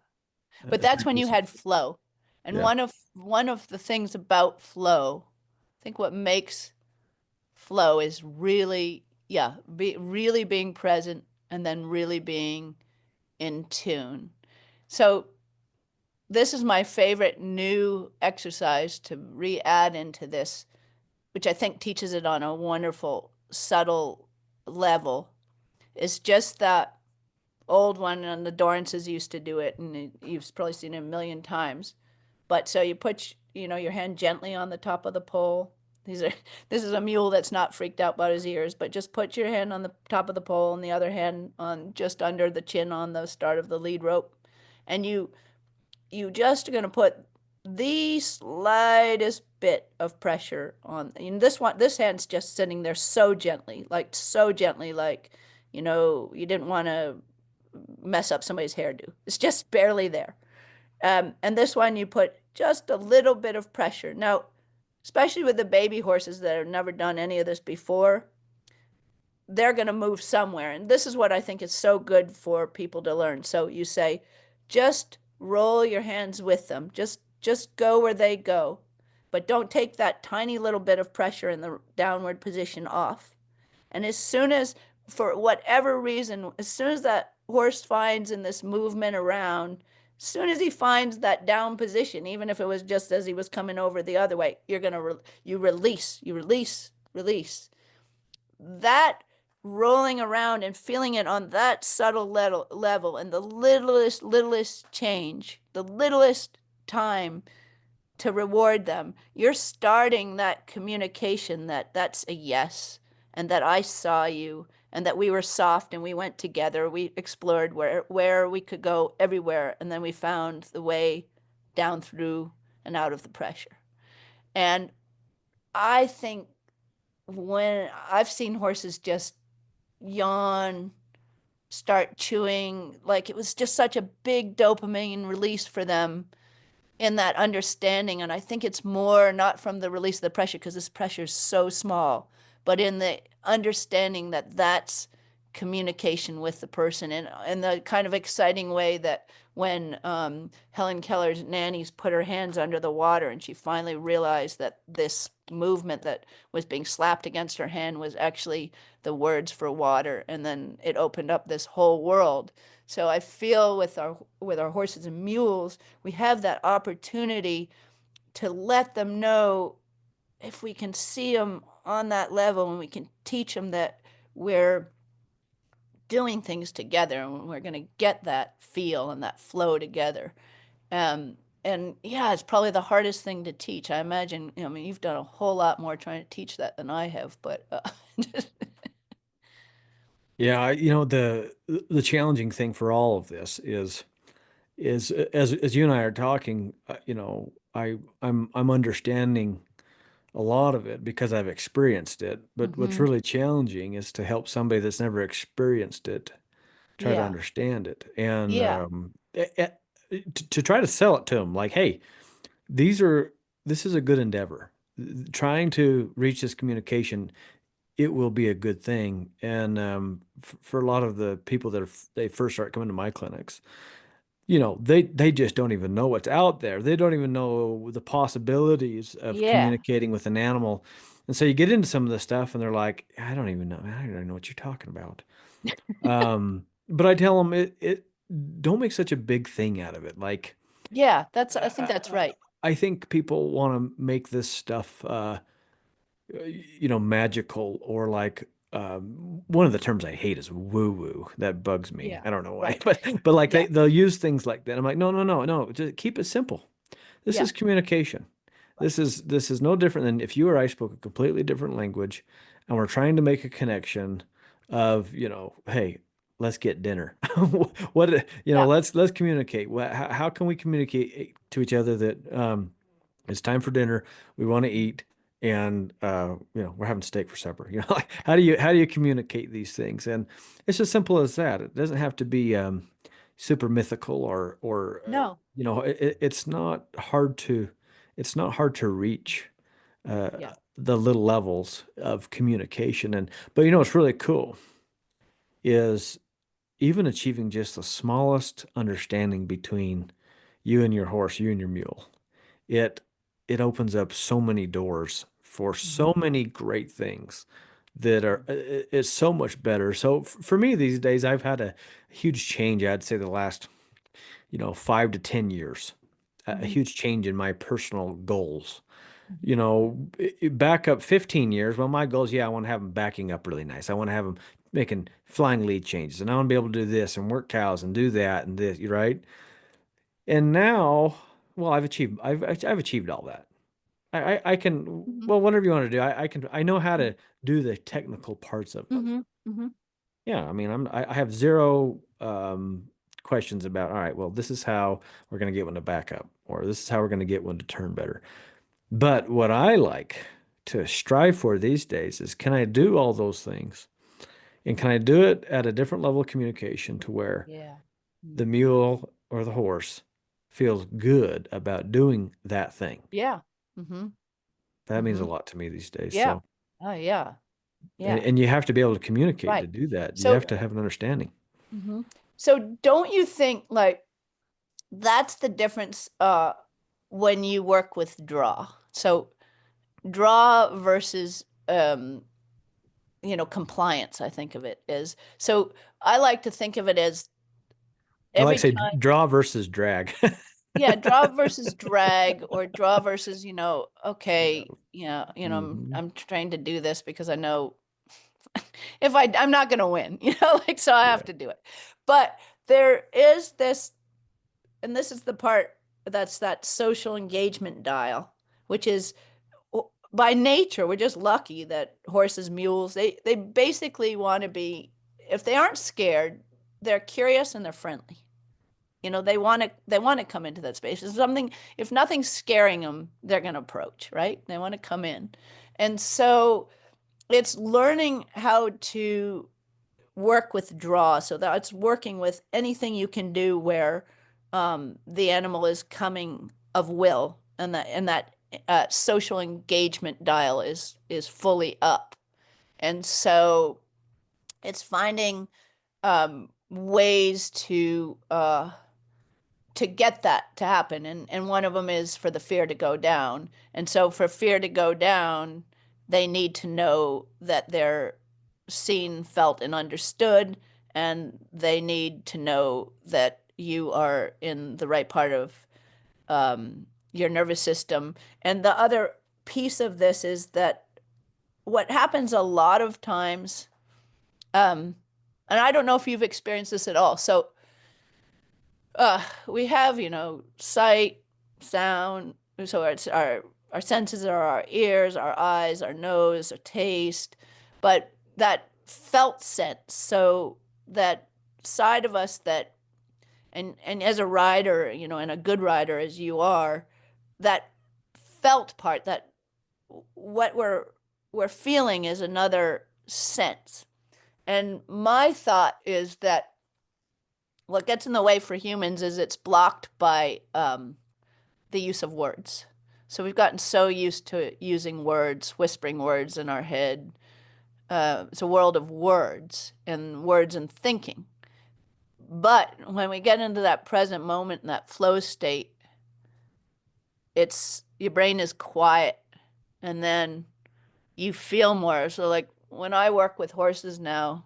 But it's that's very when you had difficult. flow. And Yeah. one of the things about flow, I think what makes flow is really, yeah, really being present and then really being in tune. So this is my favorite new exercise to re-add into this, which I think teaches it on a wonderful, subtle level. It's just that old one, and the Dorrances used to do it, and you've probably seen it a million times. But so you put, your hand gently on the top of the pole. These are this is a mule that's not freaked out about his ears, but just put your hand on the top of the pole and the other hand on just under the chin on the start of the lead rope. And you just are going to put the slightest bit of pressure on, this hand's just sitting there so gently, like, you didn't want to mess up somebody's hairdo. It's just barely there. And this one, you put just a little bit of pressure. Now, especially with the baby horses that have never done any of this before, they're going to move somewhere. And this is what I think is so good for people to learn. So you say, just roll your hands with them. Just go where they go. But don't take that tiny little bit of pressure in the downward position off. And as soon as, for whatever reason, as soon as that horse finds in this movement around, as soon as he finds that down position, even if it was just as he was coming over the other way, you release. That rolling around and feeling it on that subtle level and the littlest change, the littlest time to reward them, you're starting that communication that that's a yes, and that I saw you, and that we were soft and we went together. We explored where we could go everywhere, and then we found the way down through and out of the pressure. And I think when I've seen horses just yawn, start chewing, like it was just such a big dopamine release for them in that understanding. And I think it's more not from the release of the pressure, because this pressure is so small, but in the understanding that that's communication with the person, and in the kind of exciting way that when Helen Keller's nannies put her hands under the water and she finally realized that this movement that was being slapped against her hand was actually the words for water, and then it opened up this whole world. So I feel with our horses and mules, we have that opportunity to let them know, if we can see them on that level and we can teach them that we're doing things together and we're going to get that feel and that flow together. Um, and yeah, it's probably the hardest thing to teach. I imagine, I mean, you've done a whole lot more trying to teach that than I have, but Yeah, the challenging thing for all of this is as you and I are talking, I'm understanding a lot of it because I've experienced it. But what's hmm really challenging is to help somebody that's never experienced it try to yeah, understand it, and yeah, to try to sell it to them like, hey, these are this is a good endeavor. Trying to reach this communication, it will be a good thing. And for a lot of the people that they first start coming to my clinics, they just don't even know what's out there. They don't even know the possibilities of yeah, communicating with an animal. And so you get into some of this stuff and they're like, I don't even know. I don't even know what you're talking about. But I tell them it don't make such a big thing out of it. Like, yeah. I think that's I, right. I think people want to make this stuff, magical, or like one of the terms I hate is woo woo. That bugs me. Yeah, I don't know why, right. but like Yeah, they'll use things like that. I'm like, no, no, no, no. Just keep it simple. This yeah, is communication. right. This is no different than if you or I spoke a completely different language, and we're trying to make a connection of, hey, let's get dinner. What, Yeah, let's communicate. How can we communicate to each other that it's time for dinner, we want to eat, and we're having steak for supper. Like, how do you communicate these things? And it's as simple as that. It doesn't have to be super mythical or No. it's not hard to reach Yeah. the little levels of communication. And but what's really cool is even achieving just the smallest understanding between you and your horse, you and your mule. It it opens up so many doors for Mhm. so many great things that are it's so much better. So for me these days, I've had a huge change. I'd say the last 5 to 10 years, a Mhm. huge change in my personal goals. Mhm. Back up 15 years. Well, my goals, yeah, I want to have them backing up really nice. I want to have them making flying lead changes, and I want to be able to do this and work cows and do that and this, right? And now, well, I've achieved all that. I can, Mhm. well, whatever you want to do, I know how to do the technical parts of it. Mhm. Mhm. Yeah, I mean, I have zero questions about, all right, well, this is how we're going to get one to back up, or this is how we're going to get one to turn better. But what I like to strive for these days is, can I do all those things? And can I do it at a different level of communication to where Yeah. the Mhm. mule or the horse feels good about doing that thing? Yeah. Mhm. That means a Mhm. lot to me these days. Yeah. So, Oh, yeah. and, Yeah. and you have to be able to communicate to Right. do that. You So, have to have an understanding. mhm. So don't you think like that's the difference when you work with draw? So draw versus compliance, I think of it as. So I like to think of it as I like every to say time, draw versus drag. yeah, draw versus drag or draw versus, Yeah. okay, I'm Hmm. I'm trying to do this because I know if I'm not going to win, like so I have Yeah. to do it. But there is this, and this is the part that's that social engagement dial, which is by nature, we're just lucky that horses, mules, they basically want to be, if they aren't scared, they're curious and they're friendly. They want to come into that space. If something, if nothing's scaring them, they're going to approach, right? They want to come in. And so it's learning how to work with draw. So that's working with anything you can do where the animal is coming of will, and that social engagement dial is fully up. And so it's finding ways to get that to happen. And one of them is for the fear to go down. And so for fear to go down, they need to know that they're seen, felt, and understood. And they need to know that you are in the right part of your nervous system. And the other piece of this is that what happens a lot of times, and I don't know if you've experienced this at all. So we have, sight, sound. So it's our senses are our ears, our eyes, our nose, our taste, but that felt sense. So that side of us that, and as a rider, and a good rider as you are, that felt part, that what we're feeling is another sense. And my thought is that what gets in the way for humans is it's blocked by the use of words. So we've gotten so used to using words, whispering words in our head. It's a world of words and thinking. But when we get into that present moment and that flow state, it's your brain is quiet, and then you feel more. So like when I work with horses now,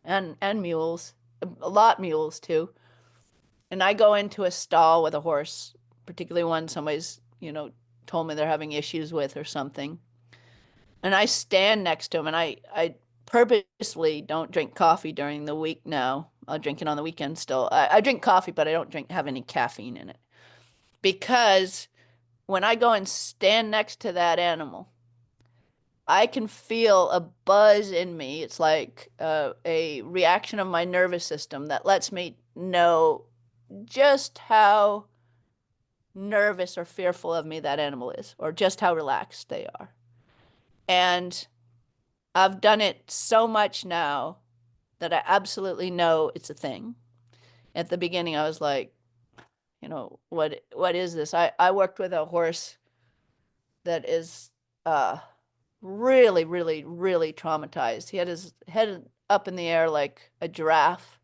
and mules, a lot mules too, and I go into a stall with a horse, particularly one somebody's, told me they're having issues with or something. And I stand next to him, and I purposely don't drink coffee during the week now. I'll drink it on the weekend still. I drink coffee, but I don't have any caffeine in it. Because when I go and stand next to that animal, I can feel a buzz in me. It's like a reaction of my nervous system that lets me know just how nervous or fearful of me that animal is, or just how relaxed they are. And I've done it so much now that I absolutely know it's a thing. at the beginning, I was like, what is this? I worked with a horse that is really, really, really traumatized. He had his head up in the air like a giraffe.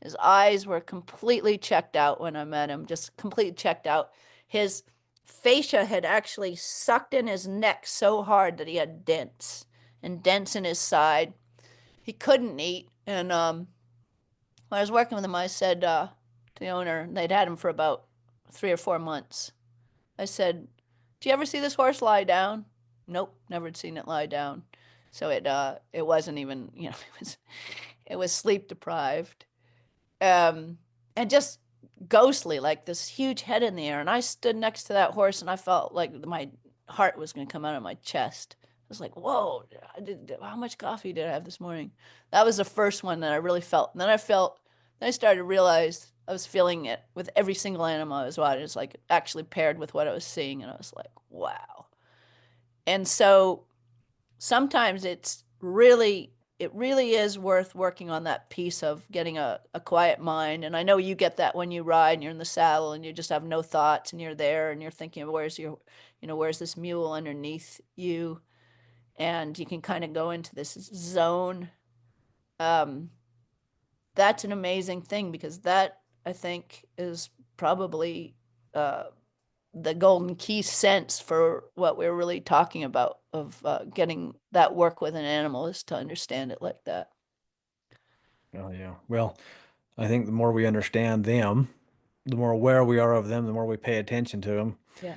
His eyes were completely checked out when I met him, just completely checked out. His fascia had actually sucked in his neck so hard that he had dents and dents in his side. He couldn't eat. And when I was working with him, I said to the owner, they'd had him for about 3 or 4 months. I said, "Do you ever see this horse lie down?" Nope, never seen it lie down. So it wasn't even, it was sleep deprived. And just ghostly, like this huge head in the air. And I stood next to that horse and I felt like my heart was going to come out of my chest. I was like, whoa, how much coffee did I have this morning? That was the first one that I really felt. And then then I started to realize I was feeling it with every single animal I was watching. It's like actually paired with what I was seeing. And I was like, wow. And so sometimes it really is worth working on that piece of getting a quiet mind. And I know you get that when you ride and you're in the saddle and you just have no thoughts and you're there and you're thinking, where's this mule underneath you? And you can kind of go into this zone. Um, that's an amazing thing because that I think is probably uh, the golden key sense for what we're really talking about of getting that work with an animal is to understand it like that. Oh, yeah. Well, I think the more we understand them, the more aware we are of them, the more we pay attention to them, Yeah.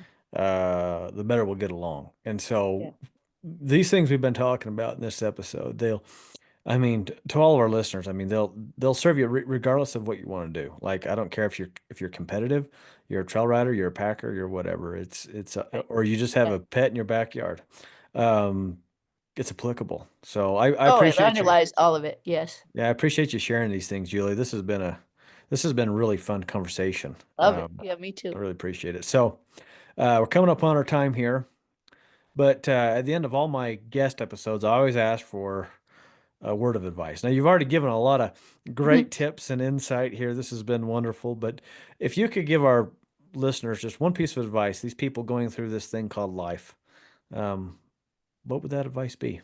the better we'll get along. And Yeah. so these things we've been talking about in this episode, I mean, to all of our listeners, I mean, they'll serve you regardless of what you want to do. Like, I don't care if you're competitive, you're a trail rider, you're a packer, you're whatever. Right. Or you just have Yeah. a pet in your backyard. Um, it's applicable. So I Oh, it appreciate you. underlies all of it. Yes. Yeah, I appreciate you sharing these things, Julie. This has been a really fun conversation. Love it. Yeah, me I too. really appreciate it. So, we're coming up on our time here, but at the end of all my guest episodes, I always ask for a word of advice. Now, you've already given a lot of great tips and insight here. This has been wonderful, but if you could give our listeners just one piece of advice, these people going through this thing called life, um, what would that advice be?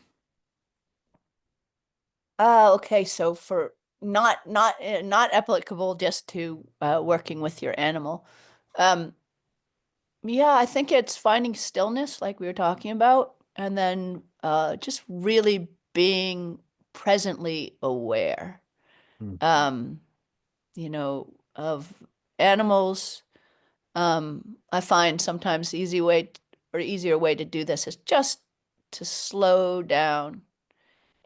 Okay. So for not applicable just to working with your animal. Um, yeah, I think it's finding stillness, like we were talking about, and then just really being presently aware. Hmm. Um, of animals. I find sometimes the easier way to do this is just to slow down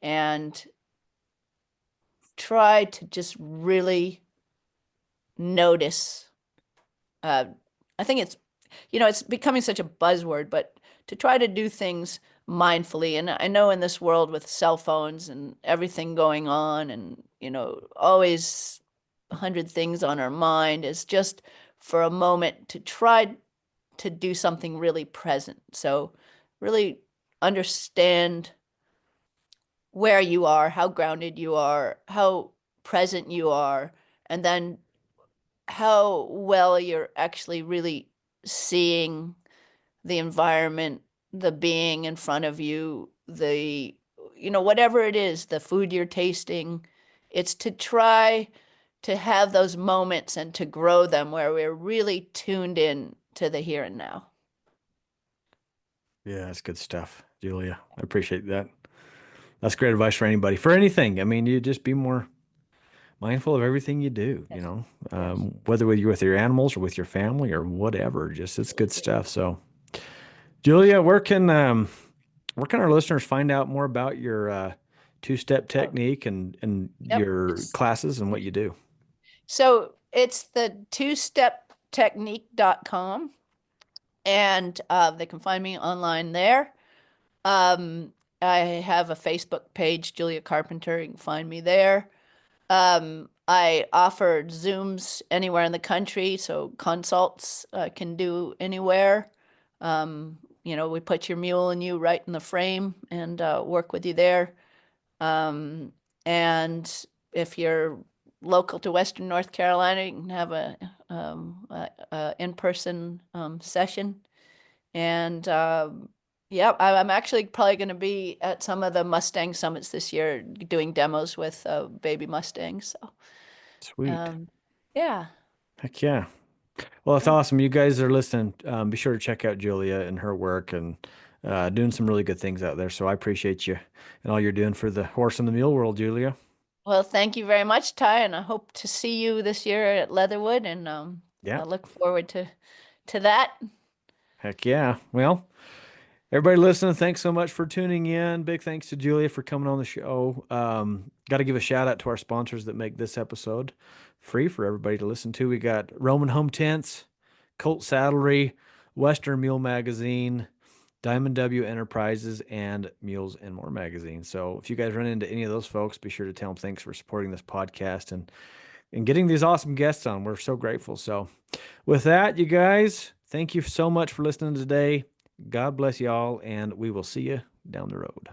and try to just really notice. Uh, I think it's becoming such a buzzword, but to try to do things mindfully. And I know in this world with cell phones and everything going on and, always 100 things on our mind is just for a moment to try to do something really present. So really understand where you are, how grounded you are, how present you are, and then how well you're actually really seeing the environment, the being in front of you, whatever it is, the food you're tasting. It's to try to have those moments and to grow them where we're really tuned in to the here and now. Yeah, that's good stuff, Julia. I appreciate that. That's great advice for anybody, for anything. I mean, you just be more mindful of everything you do, Yes. Yes. whether you're with your animals or with your family or whatever. Just it's good Absolutely. stuff. So, Julia, where can our listeners find out more about your two-step Oh, technique and yep. your classes and what you do? So it's the twosteptechnique.com, and they can find me online there. Um, I have a Facebook page, Julia Carpenter. You can find me there. I offer Zooms anywhere in the country, so consults can do anywhere. We put your mule and you right in the frame and work with you there. Um, and if you're local to Western North Carolina, you can have a in-person session. And yeah, I'm actually probably going to be at some of the Mustang summits this year doing demos with baby Mustangs. So Sweet. um, yeah. Heck yeah. Well, it's Yeah. awesome. You guys are listening. Be sure to check out Julia and her work and doing some really good things out there. So I appreciate you and all you're doing for the horse and the mule world, Julia. Well, thank you very much, Ty, and I hope to see you this year at Leatherwood, and Yeah. I look forward to that. Heck yeah. Well, everybody listening, thanks so much for tuning in. Big thanks to Julia for coming on the show. Got to give a shout out to our sponsors that make this episode free for everybody to listen to. We got Roman Home Tents, Colt Saddlery, Western Mule Magazine, Diamond W Enterprises, and Mules and More Magazine. So if you guys run into any of those folks, be sure to tell them thanks for supporting this podcast and getting these awesome guests on. We're so grateful. So with that, you guys, thank you so much for listening today. God bless y'all, and we will see you down the road.